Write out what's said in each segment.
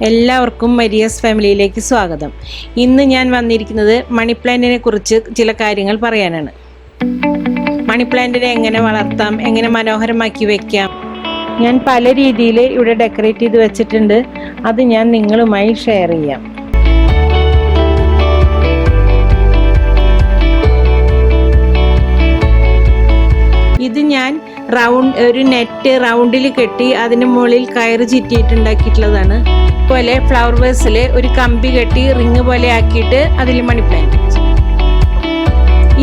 എല്ലാവർക്കും മരിയസ് ഫാമിലിയിലേക്ക് സ്വാഗതം. ഇന്ന് ഞാൻ വന്നിരിക്കുന്നത് മണി പ്ലാന്റിനെ കുറിച്ച് ചില കാര്യങ്ങൾ പറയാനാണ്. മണി പ്ലാന്റിനെ എങ്ങനെ വളർത്താം, എങ്ങനെ മനോഹരമാക്കി വെക്കാം, ഞാൻ പല രീതിയിൽ ഇവിടെ ഡെക്കറേറ്റ് ചെയ്ത് വെച്ചിട്ടുണ്ട്. അത് ഞാൻ നിങ്ങളുമായി ഷെയർ ചെയ്യാം. ഇത് ഞാൻ ഒരു നെറ്റ് റൗണ്ടിൽ കെട്ടി അതിന് മുകളിൽ കയറ് ചുറ്റിയിട്ടുണ്ടാക്കിയിട്ടുള്ളതാണ്. അതുപോലെ ഫ്ലവർ വേസിൽ ഒരു കമ്പി കെട്ടി റിങ് പോലെ ആക്കിയിട്ട് അതിൽ മണി പ്ലാന്റ്.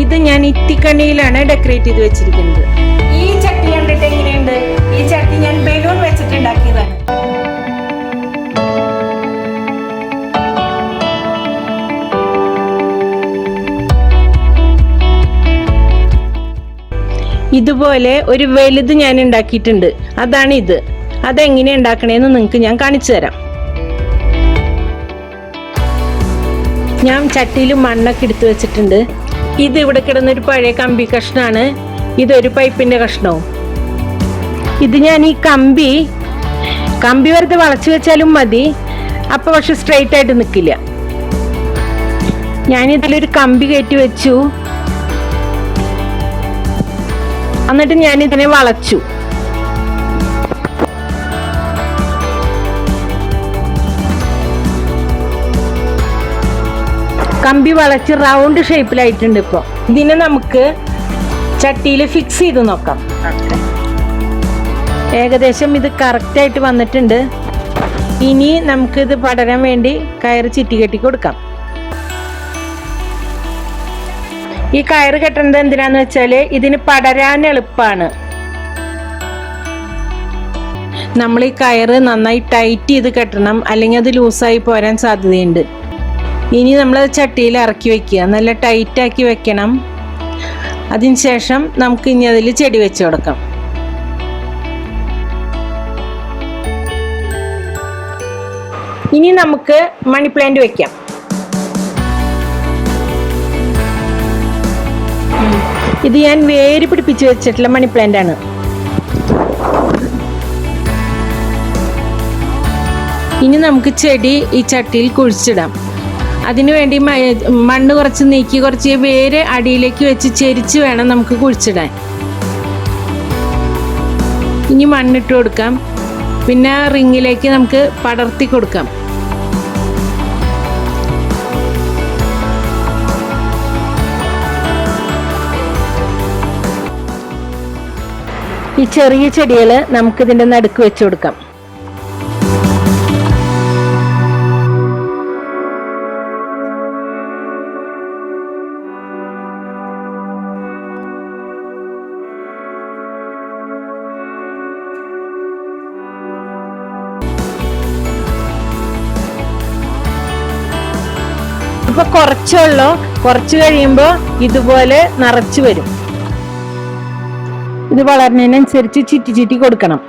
ഇത് ഞാൻ ഇത്തിക്കണ്ണിയിലാണ് ഡെക്കറേറ്റ് ചെയ്ത് വെച്ചിരിക്കുന്നത്. ഈ ചട്ടി കണ്ടിട്ട് എങ്ങനെയുണ്ട്? ഈ ചട്ടി ഞാൻ ബലൂൺ വെച്ചിട്ടുണ്ടാക്കിയതാണ്. ഇതുപോലെ ഒരു വലുത് ഞാൻ ഉണ്ടാക്കിയിട്ടുണ്ട്. അതാണ് ഇത്. അതെങ്ങനെ ഉണ്ടാക്കണേന്ന് നിങ്ങൾക്ക് ഞാൻ കാണിച്ചു തരാം. ഞാൻ ചട്ടിയിൽ മണ്ണൊക്കെ എടുത്ത് വെച്ചിട്ടുണ്ട്. ഇത് ഇവിടെ കിടന്നൊരു പഴയ കമ്പി കഷ്ണമാണ്. ഇതൊരു പൈപ്പിന്റെ കഷ്ണവും. ഇത് ഞാൻ ഈ കമ്പി വെറുതെ വളച്ചു വെച്ചാലും മതി, അപ്പൊ പക്ഷെ സ്ട്രെയിറ്റ് ആയിട്ട് നിൽക്കില്ല. ഞാനിതിലൊരു കമ്പി കയറ്റി വെച്ചു. എന്നിട്ട് ഞാൻ ഇതിനെ വളച്ചു. കമ്പി വളച്ച് റൗണ്ട് ഷേപ്പിലായിട്ടുണ്ട്. ഇപ്പോൾ ഇതിനെ നമുക്ക് ചട്ടിയിൽ ഫിക്സ് ചെയ്ത് നോക്കാം. ഏകദേശം ഇത് കറക്റ്റായിട്ട് വന്നിട്ടുണ്ട്. ഇനി നമുക്കിത് പടരാൻ വേണ്ടി കയറ് ചുറ്റി കെട്ടി കൊടുക്കാം. ഈ കയറ് കെട്ടുന്നത് എന്തിനാന്ന് വെച്ചാല് ഇതിന് പടരാൻ എളുപ്പമാണ്. നമ്മൾ ഈ കയറ് നന്നായി ടൈറ്റ് ചെയ്ത് കെട്ടണം, അല്ലെങ്കിൽ അത് ലൂസായി പോരാൻ സാധ്യതയുണ്ട്. ഇനി നമ്മൾ ചട്ടിയിൽ ഇറക്കി വെക്കുക, നല്ല ടൈറ്റ് ആക്കി വെക്കണം. അതിനുശേഷം നമുക്ക് ഇനി അതിൽ ചെടി വെച്ച് കൊടുക്കാം. ഇനി നമുക്ക് മണി പ്ലാന്റ് വെക്കാം. ഇത് ഞാൻ വേര് പിടിപ്പിച്ച് വെച്ചിട്ടുള്ള മണി പ്ലാന്റ് ആണ്. ഇനി നമുക്ക് ചെടി ഈ ചട്ടിയിൽ കുഴിച്ചിടാം. അതിനുവേണ്ടി മണ്ണ് കുറച്ച് നീക്കി കുറച്ച് വേര് അടിയിലേക്ക് വെച്ച് ചെരിച്ച് വേണം നമുക്ക് കുഴിച്ചിടാൻ. ഇനി മണ്ണിട്ട് കൊടുക്കാം. പിന്നെ റിങ്ങിലേക്ക് നമുക്ക് പടർത്തി കൊടുക്കാം. ഈ ചെറിയ ചെടികൾ നമുക്ക് ഇതിൻ്റെ നടുക്ക് വെച്ച് കൊടുക്കാം. ഇപ്പൊ കുറച്ചുള്ളൂ, കുറച്ച് കഴിയുമ്പോൾ ഇതുപോലെ നിറച്ചു വരും. ഇത് വളരുന്നതിനനുസരിച്ച് ചുറ്റി കൊടുക്കണം.